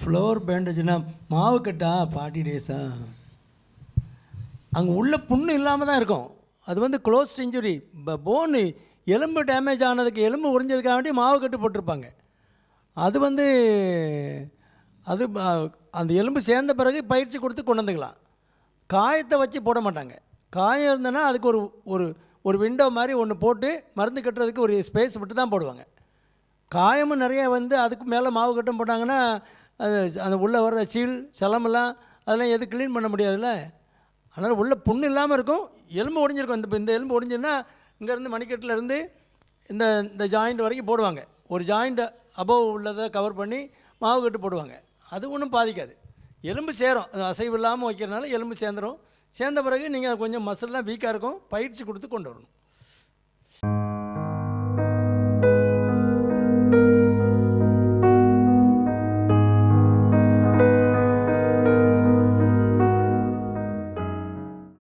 Floor பேண்டேஜ்னா மாவு கட்டா 40 டேஸா? அங்கே உள்ள புண்ணு இல்லாமல் தான் இருக்கும். அது வந்து க்ளோஸ் இன்ஜுரி, போனு எலும்பு டேமேஜ் ஆனதுக்கு, எலும்பு உறிஞ்சதுக்காக வேண்டி மாவு கட்டு போட்டிருப்பாங்க. அது வந்து அது அந்த எலும்பு சேர்ந்த பிறகு பயிற்சி கொடுத்து கொண்டு வந்துக்கலாம். காயத்தை வச்சு போட மாட்டாங்க. காயம் இருந்ததுன்னா அதுக்கு ஒரு ஒரு ஒரு விண்டோ மாதிரி ஒன்று போட்டு மருந்து கட்டுறதுக்கு ஒரு ஸ்பேஸ் விட்டு தான் போடுவாங்க. காயமும் நிறைய வந்து அதுக்கு மேலே மாவு கட்டம் போட்டாங்கன்னா அது அந்த உள்ளே வர்ற சீல் சலமெல்லாம் அதெல்லாம் எது க்ளீன் பண்ண முடியாதுல்ல. அதனால் உள்ள புண்ணு இல்லாமல் இருக்கும், எலும்பு ஒடிஞ்சிருக்கும். இந்த எலும்பு ஒடிஞ்சுன்னா இங்கேருந்து மணிக்கட்டிலேருந்து இந்த இந்த ஜாயிண்ட் வரைக்கும் போடுவாங்க. ஒரு ஜாயிண்ட் அபோவ் உள்ளதை கவர் பண்ணி மாவு கட்டு போடுவாங்க. அது ஒன்றும் பாதிக்காது. எலும்பு சேரும், அது அசைவு இல்லாமல் வைக்கிறதுனால எலும்பு சேர்ந்துடும். சேர்ந்த பிறகு நீங்கள் கொஞ்சம் மசில்லாம் வீக்காக இருக்கும், பயிற்சி கொடுத்து கொண்டு வரணும்.